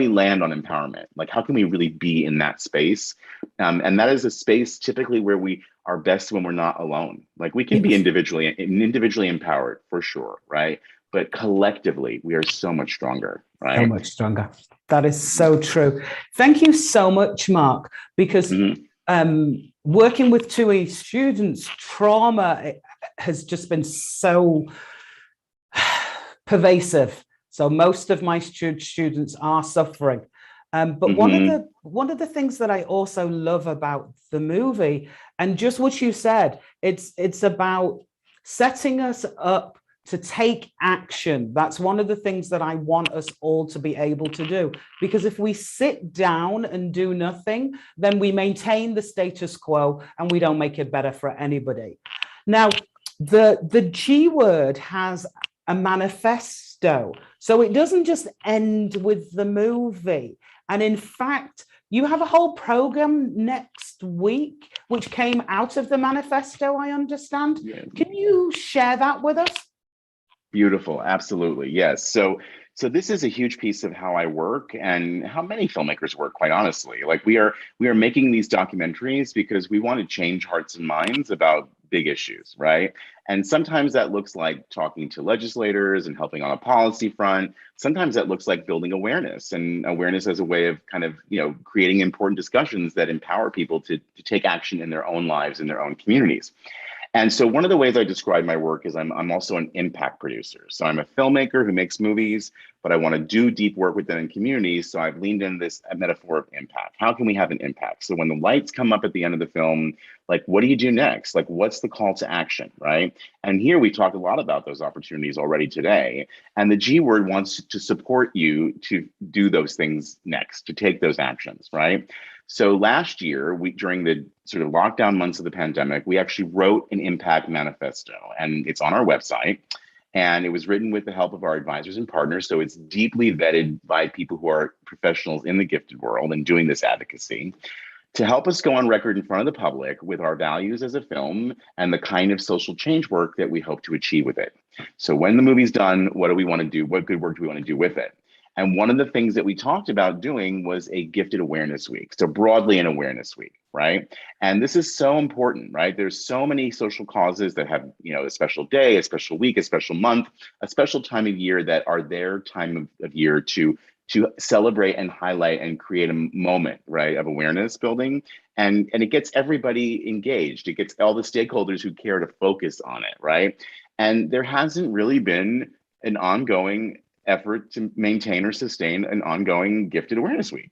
land on empowerment? Like, how can we really be in that space? And that is a space typically where we are best when we're not alone. Like, we can be individually empowered for sure, right? But collectively, we are so much stronger, right? So much stronger. That is so true. Thank you so much, Mark, because working with 2E students, trauma has just been so pervasive. So most of my students are suffering. But one of the things that I also love about the movie, and just what you said, it's about setting us up to take action. That's one of the things that I want us all to be able to do. Because if we sit down and do nothing, then we maintain the status quo and we don't make it better for anybody. Now, the G word has a manifesto. So it doesn't just end with the movie. And in fact, you have a whole program next week, which came out of the manifesto, I understand. Yeah. Can you share that with us? Beautiful. Absolutely. Yes. So this is a huge piece of how I work and how many filmmakers work, quite honestly. Like, we are making these documentaries because we want to change hearts and minds about big issues, right? And sometimes that looks like talking to legislators and helping on a policy front. Sometimes that looks like building awareness, and awareness as a way of kind of, creating important discussions that empower people to take action in their own lives, in their own communities. And so one of the ways I describe my work is I'm also an impact producer. So I'm a filmmaker who makes movies, but I want to do deep work within communities. So I've leaned in this metaphor of impact. How can we have an impact? So when the lights come up at the end of the film, like, what do you do next? Like, what's the call to action, right? And here we talk a lot about those opportunities already today. And the G word wants to support you to do those things next, to take those actions, right? So last year, during the sort of lockdown months of the pandemic, we actually wrote an impact manifesto, and it's on our website. And it was written with the help of our advisors and partners. So it's deeply vetted by people who are professionals in the gifted world and doing this advocacy to help us go on record in front of the public with our values as a film and the kind of social change work that we hope to achieve with it. So when the movie's done, what do we want to do? What good work do we want to do with it? And one of the things that we talked about doing was a gifted awareness week. So broadly an awareness week, right? And this is so important, right? There's so many social causes that have, a special day, a special week, a special month, a special time of year that are their time of year to celebrate and highlight and create a moment, right, of awareness building. And it gets everybody engaged. It gets all the stakeholders who care to focus on it, right? And there hasn't really been an ongoing effort to maintain or sustain an ongoing gifted awareness week.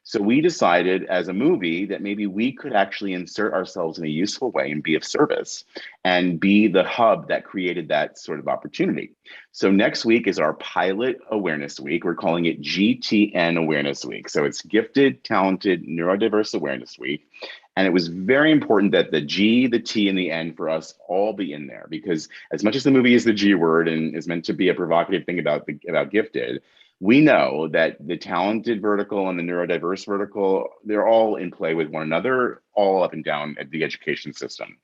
So we decided as a movie that maybe we could actually insert ourselves in a useful way and be of service and be the hub that created that sort of opportunity. So next week is our pilot awareness week. We're calling it GTN Awareness Week. So it's Gifted, Talented, Neurodiverse Awareness Week. And it was very important that the G, the T, and the N for us all be in there, because as much as the movie is the G word and is meant to be a provocative thing about gifted, we know that the talented vertical and the neurodiverse vertical, they're all in play with one another, all up and down at the education system.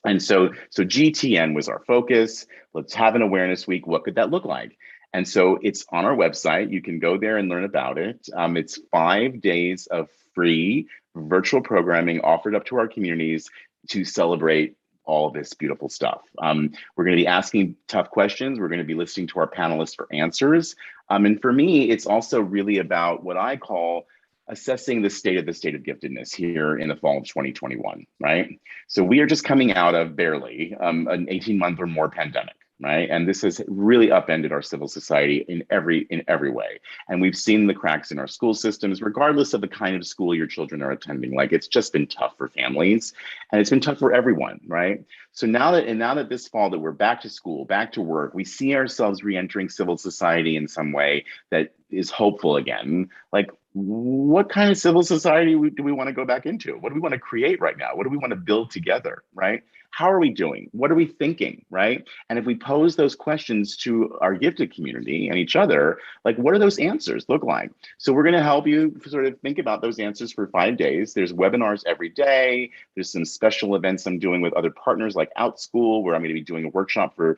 And so GTN was our focus. Let's have an awareness week. What could that look like? And so it's on our website. You can go there and learn about it. It's 5 days of free virtual programming offered up to our communities to celebrate all this beautiful stuff. We're going to be asking tough questions. We're going to be listening to our panelists for answers. And for me, it's also really about what I call assessing the state of giftedness here in the fall of 2021, right? So we are just coming out of barely an 18-month or more pandemic, right? And this has really upended our civil society in every way. And we've seen the cracks in our school systems, regardless of the kind of school your children are attending. Like, it's just been tough for families, and it's been tough for everyone, right? So now that this fall that we're back to school, back to work, we see ourselves re-entering civil society in some way that is hopeful again. Like, what kind of civil society do we want to go back into? What do we want to create right now? What do we want to build together, right? How are we doing? What are we thinking, right? And if we pose those questions to our gifted community and each other, like, what do those answers look like? So we're going to help you sort of think about those answers for 5 days. There's webinars every day. There's some special events I'm doing with other partners like OutSchool, where I'm going to be doing a workshop for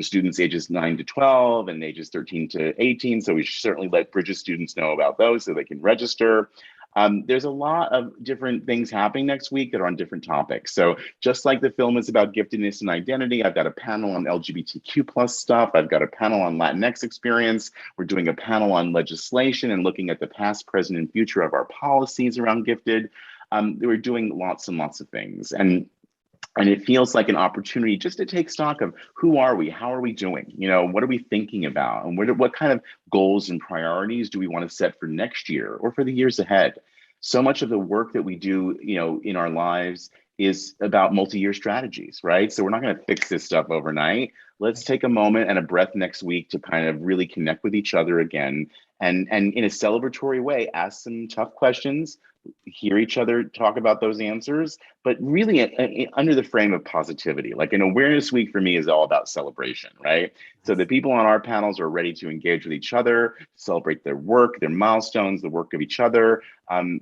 students ages 9 to 12 and ages 13 to 18. So we should certainly let Bridges students know about those so they can register. There's a lot of different things happening next week that are on different topics. So just like the film is about giftedness and identity, I've got a panel on LGBTQ plus stuff. I've got a panel on Latinx experience. We're doing a panel on legislation and looking at the past, present, and future of our policies around gifted. We're doing lots and lots of things. And it feels like an opportunity just to take stock of who are we, how are we doing, what are we thinking about, and what kind of goals and priorities do we want to set for next year or for the years ahead. So much of the work that we do, in our lives is about multi-year strategies, right? So we're not going to fix this stuff overnight. Let's take a moment and a breath next week to kind of really connect with each other again, and in a celebratory way, ask some tough questions, hear each other talk about those answers, but really under the frame of positivity. Like, an awareness week for me is all about celebration, right? So the people on our panels are ready to engage with each other, celebrate their work, their milestones, the work of each other.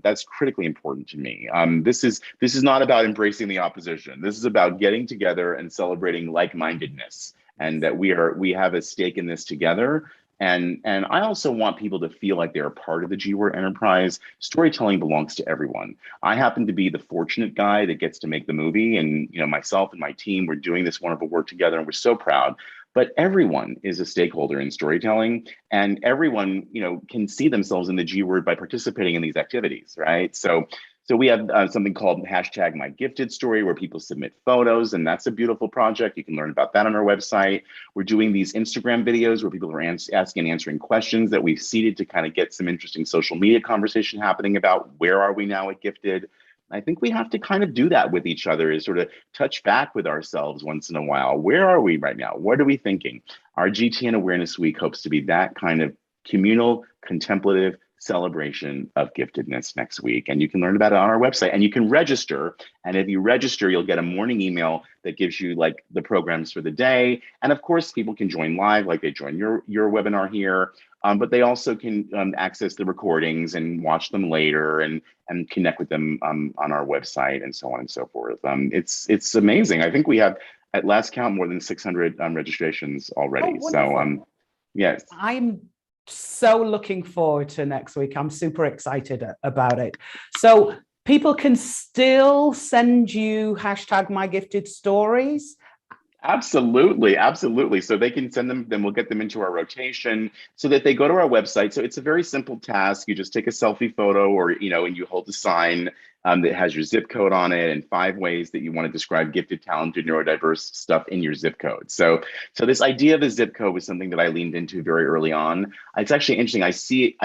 That's critically important to me. This is not about embracing the opposition. This is about getting together and celebrating like-mindedness, and that we have a stake in this together. And I also want people to feel like they're a part of the G-Word enterprise. Storytelling belongs to everyone. I happen to be the fortunate guy that gets to make the movie, and myself and my team, we're doing this wonderful work together, and we're so proud. But everyone is a stakeholder in storytelling, and everyone can see themselves in the G-Word by participating in these activities, right? So we have something called #MyGiftedStory, where people submit photos, and that's a beautiful project. You can learn about that on our website. We're doing these Instagram videos where people are asking and answering questions that we've seeded to kind of get some interesting social media conversation happening about where are we now at Gifted. I think we have to kind of do that with each other, is sort of touch back with ourselves once in a while. Where are we right now? What are we thinking? Our GTN Awareness Week hopes to be that kind of communal, contemplative celebration of giftedness next week. And you can learn about it on our website, and you can register. And if you register, you'll get a morning email that gives you like the programs for the day. And of course, people can join live, like they join your webinar here. But they also can access the recordings and watch them later, and connect with them on our website, and so on and so forth. It's amazing. I think we have, at last count, more than 600 registrations already. Oh, so yes. I'm so looking forward to next week. I'm super excited about it. So people can still send you #MyGiftedStories. Absolutely. So they can send them, then we'll get them into our rotation so that they go to our website. So it's a very simple task. You just take a selfie photo, or, and you hold the sign, that has your zip code on it and 5 ways that you want to describe gifted, talented, neurodiverse stuff in your zip code. So this idea of a zip code was something that I leaned into very early on. It's actually interesting. I see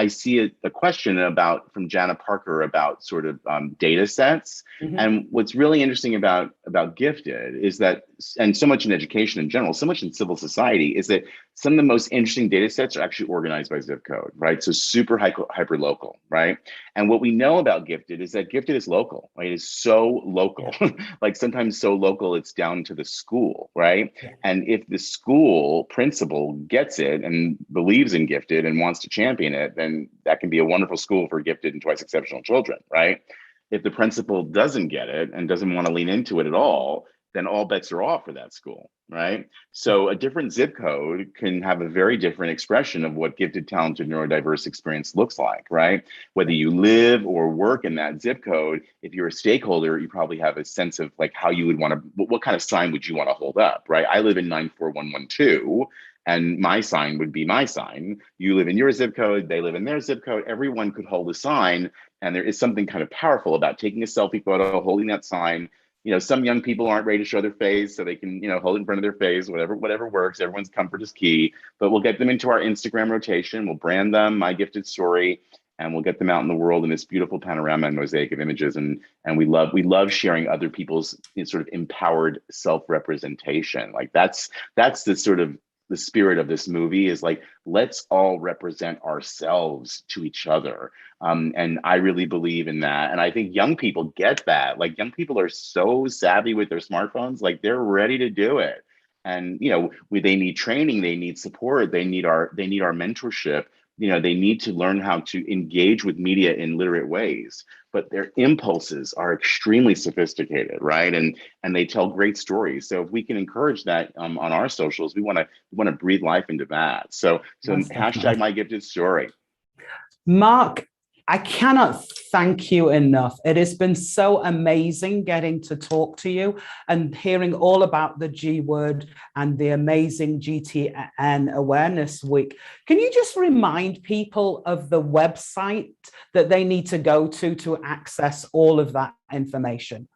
a question about from Jana Parker about sort of data sets. And what's really interesting about Gifted is that, and so much in education in general, so much in civil society, is that some of the most interesting data sets are actually organized by zip code, right? So super hyper local, right? And what we know about Gifted is that Gifted is local, right? It's so local, like sometimes so local, it's down to the school, right? Yeah. And if the school principal gets it and believes in Gifted and wants to champion it, then that can be a wonderful school for gifted and twice exceptional children, right? If the principal doesn't get it and doesn't want to lean into it at all, then all bets are off for that school, right? So a different zip code can have a very different expression of what gifted, talented, neurodiverse experience looks like, right? Whether you live or work in that zip code, if you're a stakeholder, you probably have a sense of like how you would want to, what kind of sign would you want to hold up, right? I live in 94112. And my sign would be my sign. You live in your zip code, they live in their zip code. Everyone could hold a sign. And there is something kind of powerful about taking a selfie photo, holding that sign. You know, some young people aren't ready to show their face, so they can, hold it in front of their face, whatever works. Everyone's comfort is key. But we'll get them into our Instagram rotation. We'll brand them, My Gifted Story, and we'll get them out in the world in this beautiful panorama and mosaic of images. And we love sharing other people's sort of empowered self-representation. Like that's the sort of the spirit of this movie, is like, let's all represent ourselves to each other. And I really believe in that. And I think young people get that. Like, young people are so savvy with their smartphones, like they're ready to do it. And, they need training, they need support, they need our mentorship. They need to learn how to engage with media in literate ways, but their impulses are extremely sophisticated, right? And they tell great stories. So if we can encourage that on our socials, we want to breathe life into that. So hashtag My Gifted Story. Mark, I cannot thank you enough. It has been so amazing getting to talk to you and hearing all about the G Word and the amazing GTN Awareness Week. Can you just remind people of the website that they need to go to access all of that information?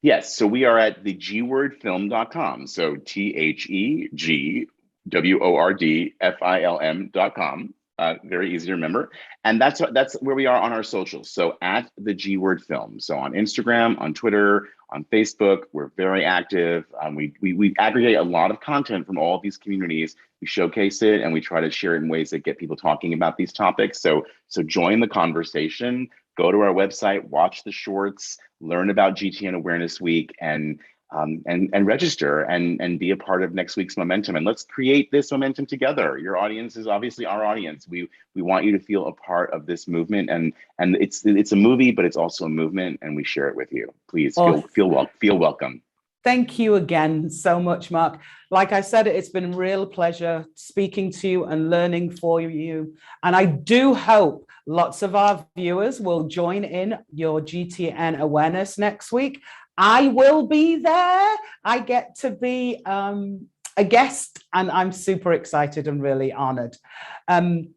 Yes, so we are at thegwordfilm.com. So THEGWORDFILM.com. Very easy to remember. And that's where we are on our socials. So at the G Word Film. So on Instagram, on Twitter, on Facebook, we're very active. We aggregate a lot of content from all of these communities. We showcase it and we try to share it in ways that get people talking about these topics. So join the conversation. Go to our website, watch the shorts, learn about GTN Awareness Week, and register and be a part of next week's momentum. And let's create this momentum together. Your audience is obviously our audience. We want you to feel a part of this movement, and it's a movie, but it's also a movement, and we share it with you. Please feel welcome. Thank you again so much, Mark. Like I said, it's been a real pleasure speaking to you and learning for you. And I do hope lots of our viewers will join in your GTN awareness next week. I will be there. I get to be a guest, and I'm super excited and really honored. In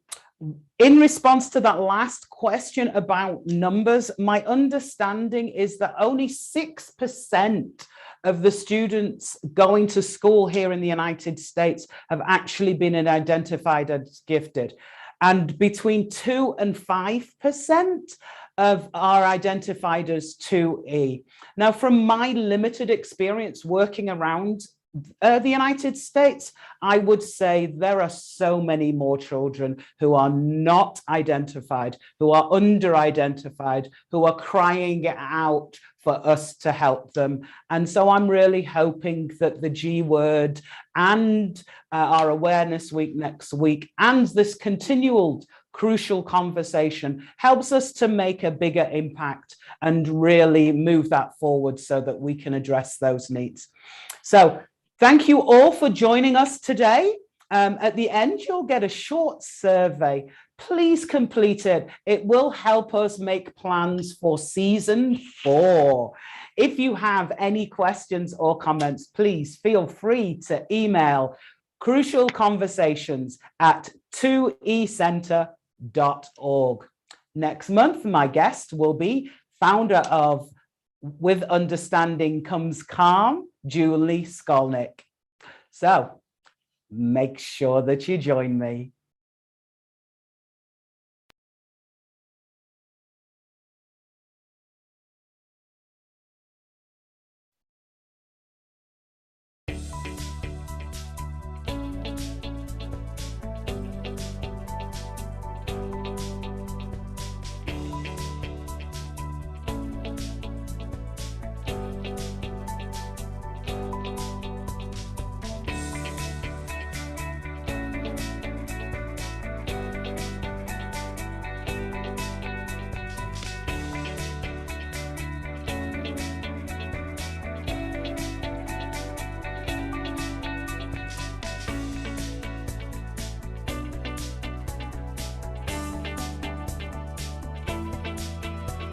response to that last question about numbers, my understanding is that only 6% of the students going to school here in the United States have actually been identified as gifted. And between 2 and 5% of are identified as 2E. Now, from my limited experience working around the United States, I would say there are so many more children who are not identified, who are under-identified, who are crying out for us to help them. And so I'm really hoping that the G Word and our Awareness Week next week and this continual crucial conversation helps us to make a bigger impact and really move that forward so that we can address those needs. So thank you all for joining us today. At the end, you'll get a short survey. Please complete it. It will help us make plans for season 4. If you have any questions or comments, please feel free to email crucialconversations@2ecenter.org. Next month, my guest will be founder of With Understanding Comes Calm, Julie Skolnick. So make sure that you join me